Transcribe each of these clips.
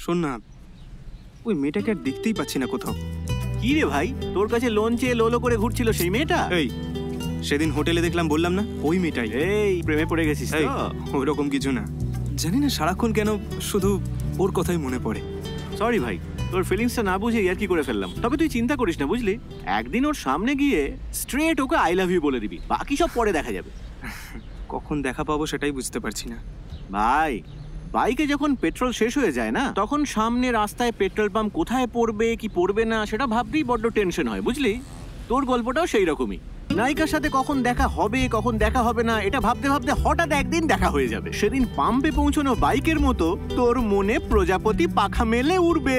শোন না, ওই মেয়েটাকে আর দেখতেই পাচ্ছি না কোথাও। কি রে ভাই, তোর কাছে লোন চেয়ে লোলো করে ঘুরছিল সেই মেয়েটা? এই সেদিন হোটেলে দেখলাম, বললাম না ওই মেয়েটাই। এই প্রেমে পড়ে গেছিস? ওই রকম কিছু না, জানি না সারাক্ষণ কেন শুধু ওর কথাই মনে পড়ে। সরি ভাই, তোর ফিলিংসটা না বুঝে আর কি করে ফেললাম। তবে তুই চিন্তা করিস না, বুঝলি? একদিন ওর সামনে গিয়ে স্ট্রেট ওকে আই লাভ ইউ বলে দিবি, বাকি সব পরে দেখা যাবে। কখন দেখা পাবো সেটাই বুঝতে পারছি না ভাই। বাইকে যখন পেট্রোল শেষ হয়ে যায় না, তখন সামনে রাস্তায় পেট্রোল পাম্প কোথায় পড়বে কি পড়বে না সেটা ভাবতেই বড্ড টেনশন হয়, বুঝলি? তোর গল্পটাও সেই রকমই। নায়িকার সাথে কখন দেখা হবে কখন দেখা হবে না এটা ভাবতে ভাবতে হঠাৎ একদিন দেখা হয়ে যাবে। সেদিন পাম্পে পৌঁছানো বাইকের মতো তোর মনে প্রজাপতি পাখা মেলে উড়বে।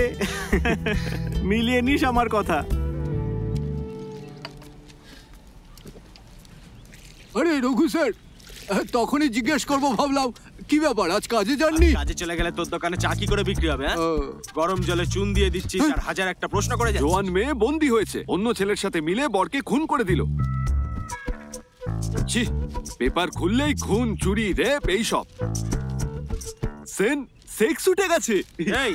মিলিয়ে নিস আমার কথা। আরে রঘু স্যার, তখনই জিজ্ঞেস করবো ভাবলাম, কি ব্যাপার আজ কাজে যাননি? কাজে চলে গেলে তোর দোকানে চা কি করে বিক্রি হবে? গরম জলে চুন দিয়ে দিচ্ছিস আর হাজার একটা প্রশ্ন করে যাচ্ছিস। জোয়ান মেয়ে বন্দি হয়েছে, অন্য ছেলের সাথে মিলে বরকে খুন করে দিল। ছি, পেপার খুললেই খুন, চুরি, রেপ এইসব। সেক্স উঠে গেছে। এই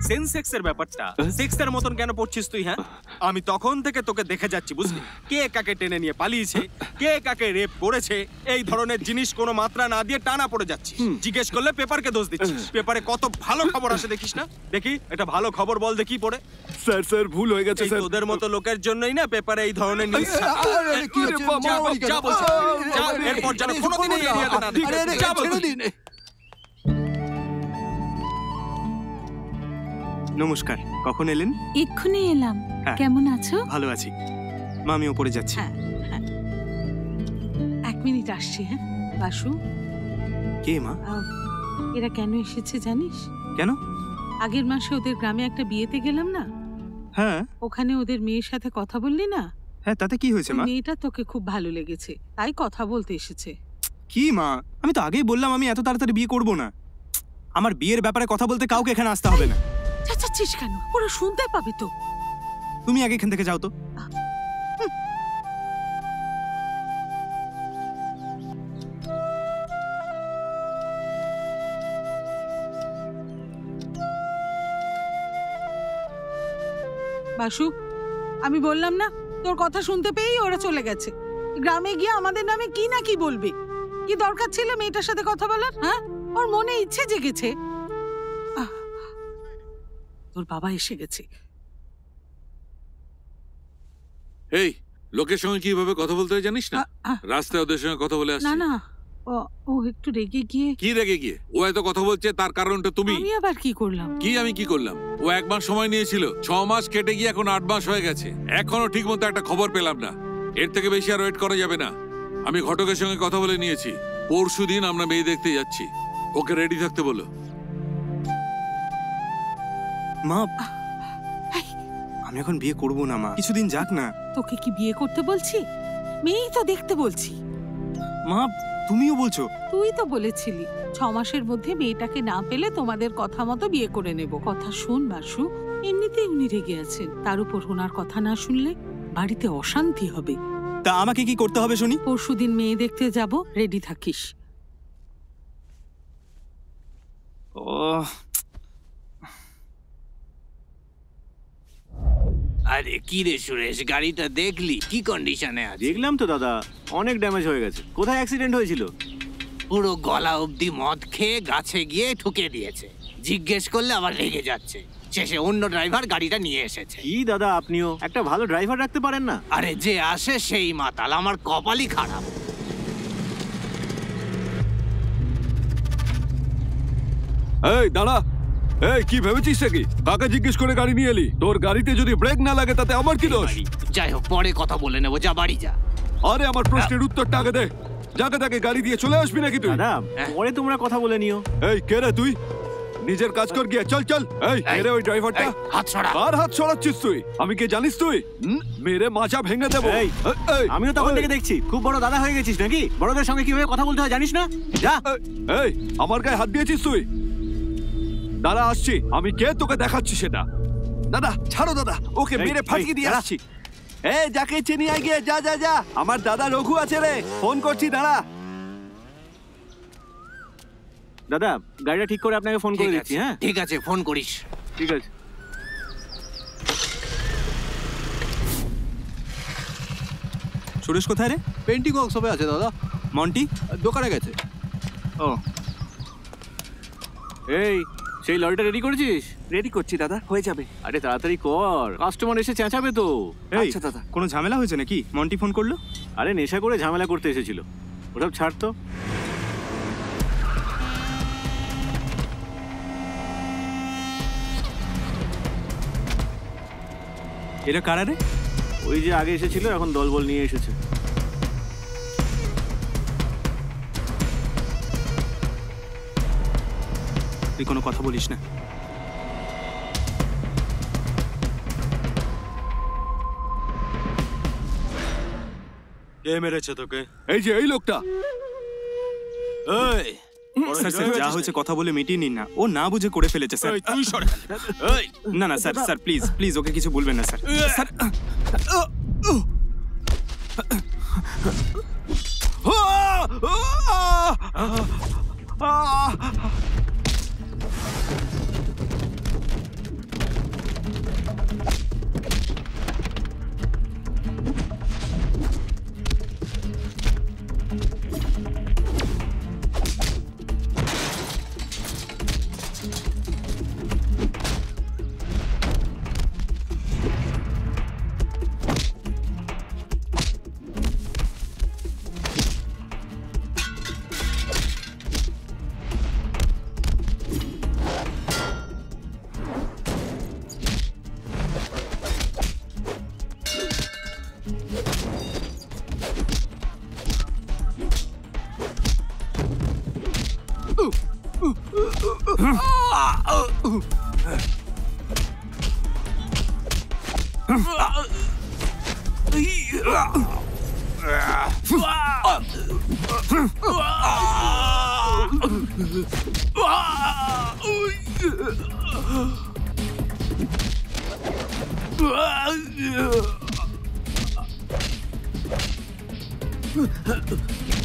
সেন্সেক্সের ব্যাপারটা সেক্সের মতন কেন পড়ছিস তুই? হ্যাঁ, আমি তখন থেকে তোকে দেখে যাচ্ছি, বুঝলি? কে কাকে টেনে নিয়ে পালিয়েছে, কে কাকে রেপ করেছে, এই ধরনের জিনিস কোনো মাত্রা না দিয়ে টানা পড়ে যাচ্ছি। জিজ্ঞেস করলে পেপারকে দোষ দিচ্ছিস। পেপারে কত ভালো খবর আসে দেখিস না? দেখি এটা ভালো খবর বল, দেখি পড়ে। স্যার ভুল হয়ে গেছে স্যার। তোদের মতো লোকের জন্যই না পেপারে এই ধরনের নিউজ। এরপর যেন কোনোদিন এই এরিয়াতে না দেখি। নমস্কার, কখন এলেন? এক্ষুনি এলাম। কেমন আছো? ভালো আছি মা, আমি ওপরে যাচ্ছি। এক মিনিট আসছি। হ্যাঁ বাসু। কে মা? এরা কেন এসেছে জানিস? কেন? আগের মাসে ওদের গ্রামে একটা বিয়েতে গেলাম না? হ্যাঁ। ওখানে ওদের মেয়ের সাথে কথা বললি না? হ্যাঁ, তাতে কি হয়েছে মা? মেয়েটা তোকে খুব ভালো লেগেছে, তাই কথা বলতে এসেছে। কি মা, আমি তো আগেই বললাম আমি এত তাড়াতাড়ি বিয়ে করব না। আমার বিয়ের ব্যাপারে কথা বলতে কাউকে এখানে আসতে হবে না। চাচ্ছিস কেন? ওরা শুনতে পাবে তো। তুমি আগে এখান থেকে যাও তো। বাসু, আমি বললাম না, তোর কথা শুনতে পেয়েই ওরা চলে গেছে। গ্রামে গিয়ে আমাদের নামে কি না কি বলবে। কি দরকার ছিল মেয়েটার সাথে কথা বলার? হ্যাঁ, ওর মনে ইচ্ছে জেগেছে। তোর বাবা এসে গেছে। এই লোকের সঙ্গে কিভাবে কথা বলতে হয় জানিস না? রাস্তায় ওদের সঙ্গে কথা বলে আসছিস। না ও একটু রেগে গিয়ে। কি রেগে গিয়ে? ও এত কথা বলছে তার কারণটা তুমি। আমি আবার কি করলাম? আমি কি করলাম? ও 1 মাস সময় নিয়েছিল, 6 মাস কেটে গিয়ে এখন 8 মাস হয়ে গেছে, এখনো ঠিক মতো একটা খবর পেলাম না। এর থেকে বেশি আর ওয়েট করা যাবে না। আমি ঘটকের সঙ্গে কথা বলে নিয়েছি, পরশুদিন আমরা মেয়ে দেখতে যাচ্ছি। ওকে রেডি থাকতে বলো। মা, আমি এখন বিয়ে করব না মা, কিছুদিন যাক না। তোকে কি বিয়ে করতে বলছি? মেয়েই তো দেখতে বলছি। মা, তুমিও বলছো? তুই তো বলেছিলি 6 মাসের মধ্যে মেয়েটাকে না পেলে তোমাদের কথা মতো বিয়ে করে নেব। কথা শোন বাসু, এমনিতেই উনি রেগে আছেন, তার উপর ওনার কথা না শুনলে বাড়িতে অশান্তি হবে। তা আমাকে কি করতে হবে শুনি? পরশুদিন মেয়ে দেখতে যাব, রেডি থাকিস। আরে কি রে সুরেশ, গাড়িটা দেখলি কি কন্ডিশনে আছে? দেখলাম তো দাদা, অনেক ড্যামেজ হয়ে গেছে। কোথায় অ্যাক্সিডেন্ট হয়েছিল? পুরো গলা অবধি মদ খেয়ে গাছে গিয়ে ঠুকে দিয়েছে। জিজ্ঞেস করলে আবার রেগে যাচ্ছে। শেষে অন্য ড্রাইভার গাড়িটা নিয়ে এসেছে। কি দাদা, আপনিও একটা ভালো ড্রাইভার রাখতে পারেন না? আরে যে আসে সেই মাতাল, আমার কপালই খারাপ। এই দাঁড়া, এই কি ভেবেছিস নাকি? কাকে জিজ্ঞেস করে গাড়ি নিয়ে এলি? তোর গাড়িতে যদি ব্রেক না লাগে তাতে আমার কি দোষ? যাই হোক, পরে কথা বলে নেবো, যা বাড়ি যা। আরে আমার প্রশ্নের উত্তরটা আগে দে। যাকে তাকে গাড়ি দিয়ে চলে আসবি নাকি তুই? দাদা, পরে তোমরা কথা বলে নিও। এই কে রে তুই? নিজের কাজ কর গিয়ে। চল চল। এই কে রে ওই ড্রাইভারটা? হাত ছড়া। আর হাত ছড়াচ্ছিস তুই? আমি কে জানিস তুই? মেরে মাথা ভেঙে দেবো। আমিও তখন থেকে দেখছি খুব বড় দাদা হয়ে গেছিস নাকি? বড়দের সঙ্গে কিভাবে কথা বলতে হয় জানিস না? যা। এই আমার গায়ে হাত দিয়েছিস তুই? দাদা আসছি, আমি কে তোকে দেখাচ্ছি সেটা। দাদা ছাড়ো দাদা, ওকে মেরে ফাটিয়ে দিয়ে আসছি। এই যাকে চিনি আই গিয়ে যা যা যা। আমার দাদা রঘু আছে রে, ফোন করছি, দাঁড়া। দাদা গাড়িটা ঠিক করে আপনাকে ফোন করে দিচ্ছি। হ্যাঁ ঠিক আছে, ফোন করিস। ঠিক আছে। সুরেশ কোথায় রে? পেন্টিং ওয়ার্কশপে আছে দাদা, মন্টি? দোকানে গেছে। ও এই সেই লরিটা রেডি করেছিস? রেডি করছি দাদা, হয়ে যাবে। আরে তাড়াতাড়ি কর, কাস্টমার এসে চেঁচাবে তো। এই আচ্ছা দাদা। কোনো ঝামেলা হয়েছে নাকি? মন্টি ফোন করলো? আরে নেশা করে ঝামেলা করতে এসেছিল, ওসব ছাড় তো। এরা কারা রে? ওই যে আগে এসেছিল, এখন দলবল নিয়ে এসেছে। তুই কোনো কথা বলিস না। কে মেরেছে তোকে? এই যে এই লোকটা। এই স্যার স্যার যা হয়েছে কথা বলে মিটিয়ে নিন না, ও না বুঝে করে ফেলেছে স্যার। এই, তুই সরে এই না না sir, sir please please okay কিছু বলবেন না স্যার। স্যার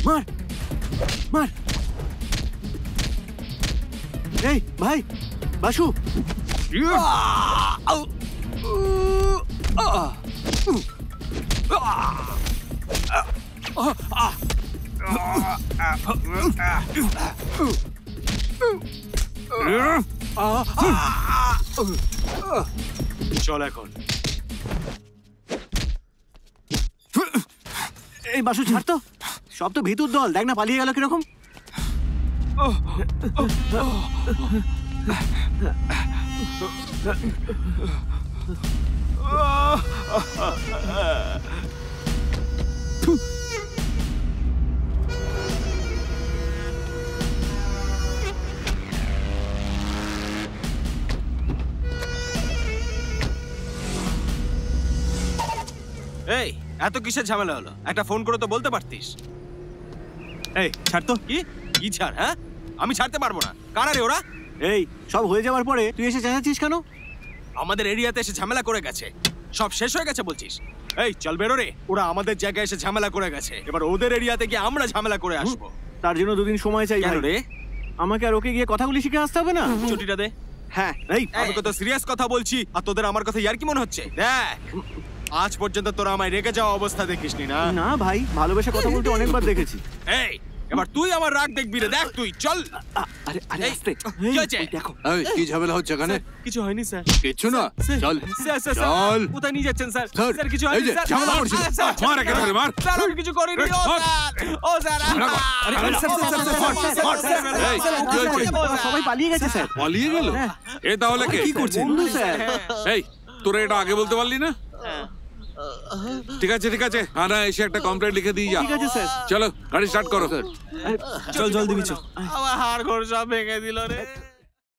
মার মার। এই ভাই বাসু, চল এখন। এই বাসু ছাড় তো, সব তো ভিতর দল, দেখ না পালিয়ে গেল কিরকম। এই এত কিসের ঝামেলা হলো? একটা ফোন করে তো বলতে পারতিস। এই ছাড় তো। কি কি ছাড়? হ্যাঁ আমি ছাড়তে পারবো না। কারা রে ওরা? এই সব হয়ে যাওয়ার পরে তুই এসে চেঁচাচ্ছিস কেন? আমাদের এরিয়াতে এসে ঝামেলা করে গেছে, সব শেষ হয়ে গেছে বলছিস? এই চল বেরো রে। ওরা আমাদের জায়গায় এসে ঝামেলা করে গেছে, এবার ওদের এরিয়াতে গিয়ে আমরা ঝামেলা করে আসবো। তার জন্য দুদিন সময় চাই কেন ভাই। রে? আমাকে আর ওকে গিয়ে কথাগুলি শিখে আসতে হবে না? ছুটিটা দে। হ্যাঁ এই আমি কত সিরিয়াস কথা বলছি আর তোদের আমার কথা ইয়ার কি মনে হচ্ছে? দেখ আজ পর্যন্ত তোরা আমায় রেগে যাওয়া অবস্থা দেখিসনি না। না ভাই, ভালোবেসে কথা বলতে অনেকবার দেখেছি। এই এবার তুই আমার রাগ দেখবি রে। দেখ তুই চল। আরে আরে এই, আস্তে, কি হয়েছে? দেখো এই কি ঝামেলা হচ্ছে এখানে? কিছু হয়নি স্যার। কিচ্ছু না, চল স্যার স্যার চল। কোথায় নিয়ে যাচ্ছেন স্যার? স্যার, স্যার কিছু এই হয়নি যে, স্যার। ঝামেলা করছিস। স্যার, মার একে ধরে, মার। স্যার আমি কিছু করিনি। ও মার। স্যার, ও স্যার। আরে আরে স্যার স্যার স্যার এই, কি হয়েছে? ওরা সবাই পালিয়ে গেছে স্যার। পালিয়ে গেল? এ তাহলে কে? কি করছেন? বন্ধু স্যার। এই তোরা এটা আগে বলতে পারলি না? ঠিক আছে ঠিক আছে, থানা এসে একটা কমপ্লেন লিখে দিয়ে যা। ঠিক আছে স্যার। চলো গাড়ি স্টার্ট করো। চল জলদি বিচো। আমার হাড় ঘর সব ভেঙে দিল রে।